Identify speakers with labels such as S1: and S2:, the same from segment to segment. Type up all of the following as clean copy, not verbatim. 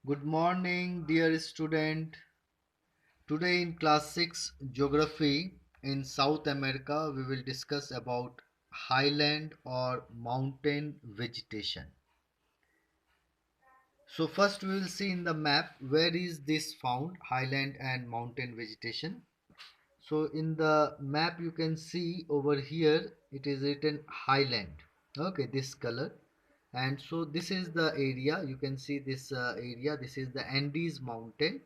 S1: Good morning, dear student. Today in class 6 geography in South America, we will discuss about highland or mountain vegetation. So first we will see in the map where is this found, highland and mountain vegetation. So in the map you can see over here it is written highland. Okay, this color. And so this is the area. You can see this area. This is the Andes mountain.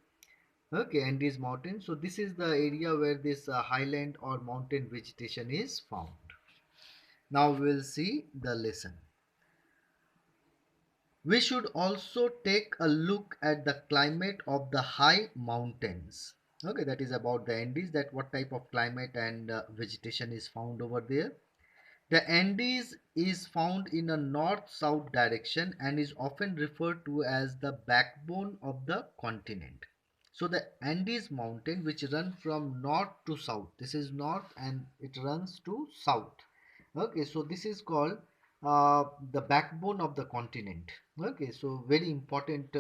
S1: Okay, Andes mountain. So this is the area where this highland or mountain vegetation is found. Now we will see the lesson. We should also take a look at the climate of the high mountains. Okay, that is about the Andes, that what type of climate and vegetation is found over there. The Andes is found in a north-south direction and is often referred to as the backbone of the continent. So the Andes mountain which run from north to south. This is north and it runs to south. Okay, so this is called the backbone of the continent. Okay, so very important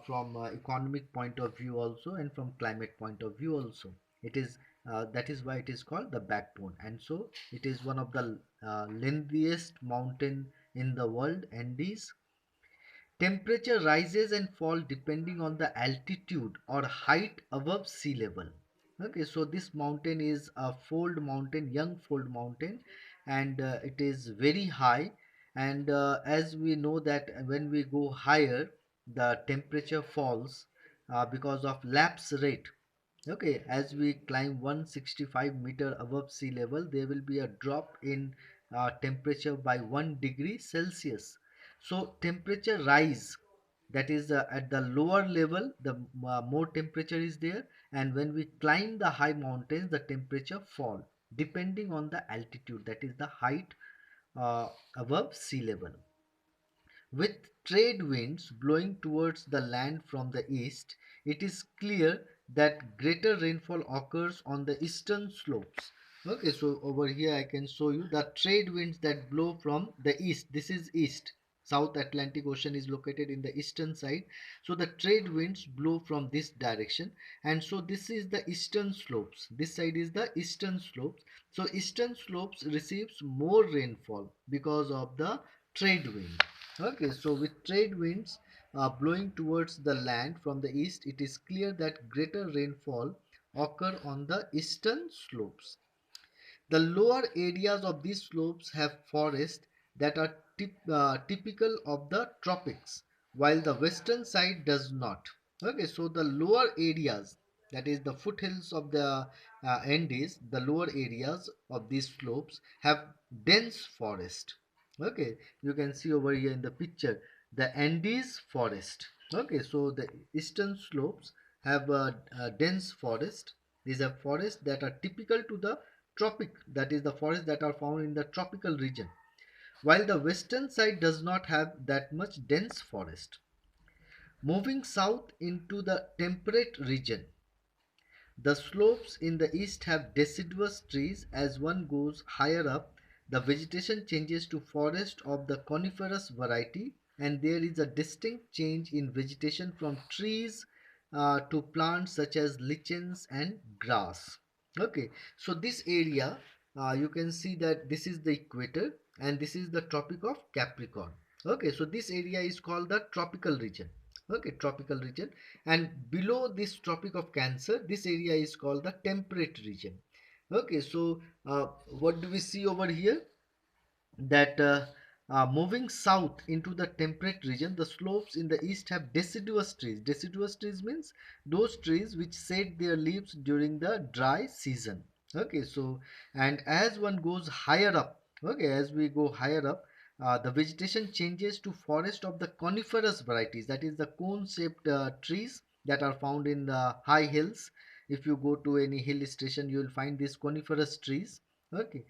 S1: from economic point of view also and from climate point of view also. It is that is why it is called the backbone, and so it is one of the lengthiest mountain in the world, Andes. Temperature rises and fall depending on the altitude or height above sea level. Okay, so this mountain is a fold mountain, young fold mountain, and it is very high. And as we know that when we go higher, the temperature falls because of lapse rate. Okay, as we climb 165-meter above sea level, there will be a drop in temperature by 1 degree Celsius. So temperature rise, that is at the lower level, the more temperature is there, and when we climb the high mountains, the temperature fall depending on the altitude, that is the height above sea level. With trade winds blowing towards the land from the east, it is clear that greater rainfall occurs on the eastern slopes. Okay, so over here I can show you the trade winds that blow from the east. This is east. South Atlantic Ocean is located in the eastern side. So the trade winds blow from this direction. And so this is the eastern slopes. This side is the eastern slopes. So eastern slopes receives more rainfall because of the trade wind. Okay, so with trade winds blowing towards the land from the east, it is clear that greater rainfall occur on the eastern slopes. The lower areas of these slopes have forests that are typical of the tropics, while the western side does not. Okay, so the lower areas, that is the foothills of the Andes, the lower areas of these slopes have dense forest. Okay, you can see over here in the picture the Andes forest. Okay, so the eastern slopes have a dense forest. These are forests that are typical to the tropic, that is the forests that are found in the tropical region, while the western side does not have that much dense forest. Moving south into the temperate region, the slopes in the east have deciduous trees. As one goes higher up, the vegetation changes to forest of the coniferous variety, and there is a distinct change in vegetation from trees to plants such as lichens and grass. Okay, so this area, you can see that this is the equator and this is the Tropic of Capricorn. Okay, so this area is called the tropical region. Okay, tropical region, and below this Tropic of Cancer, this area is called the temperate region. Okay, so what do we see over here? That moving south into the temperate region, the slopes in the east have deciduous trees. Deciduous trees means those trees which shed their leaves during the dry season. Okay, so and as one goes higher up, okay, as we go higher up, the vegetation changes to forest of the coniferous varieties, that is the cone shaped trees that are found in the high hills. If you go to any hill station, you will find these coniferous trees. Okay,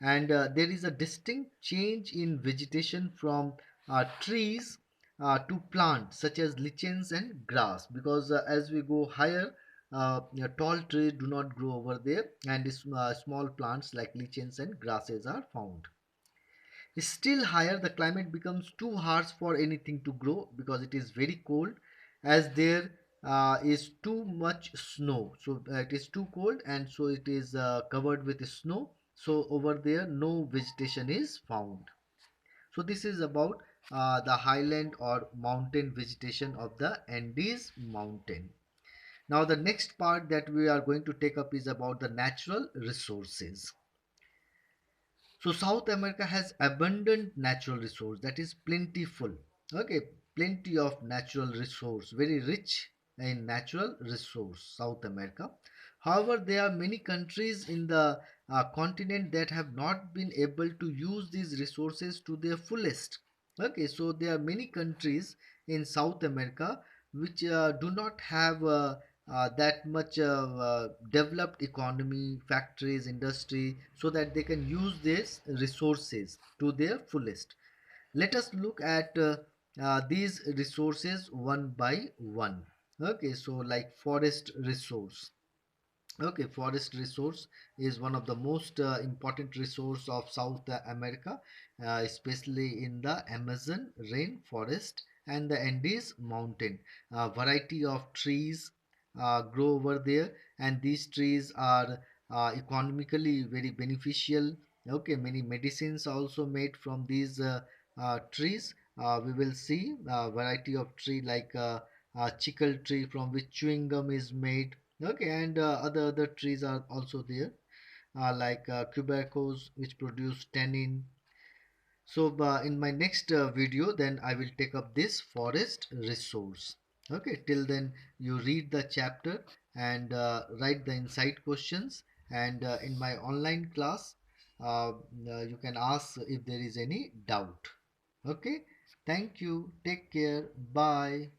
S1: and there is a distinct change in vegetation from trees to plants such as lichens and grass, because as we go higher, tall trees do not grow over there, and small plants like lichens and grasses are found. Still higher, the climate becomes too harsh for anything to grow because it is very cold, as there is too much snow. So it is too cold, and so it is covered with snow. So over there no vegetation is found. So this is about the highland or mountain vegetation of the Andes mountain. Now the next part that we are going to take up is about the natural resources. So South America has abundant natural resource, that is plentiful. Okay, plenty of natural resource, very rich in natural resource, South America. However, there are many countries in the continent that have not been able to use these resources to their fullest. Okay, so there are many countries in South America which do not have that much developed economy, factories, industry, so that they can use these resources to their fullest. Let us look at these resources one by one. Okay, so like forest resource. Okay, forest resource is one of the most important resource of South America, especially in the Amazon rainforest and the Andes mountain. A variety of trees grow over there, and these trees are economically very beneficial. Okay, many medicines also made from these trees. We will see a variety of tree like chicle tree from which chewing gum is made. Okay, and other trees are also there, like quebecos which produce tannin. So in my next video, then I will take up this forest resource. Okay, till then you read the chapter and write the inside questions, and in my online class you can ask if there is any doubt. Okay, thank you, take care, bye.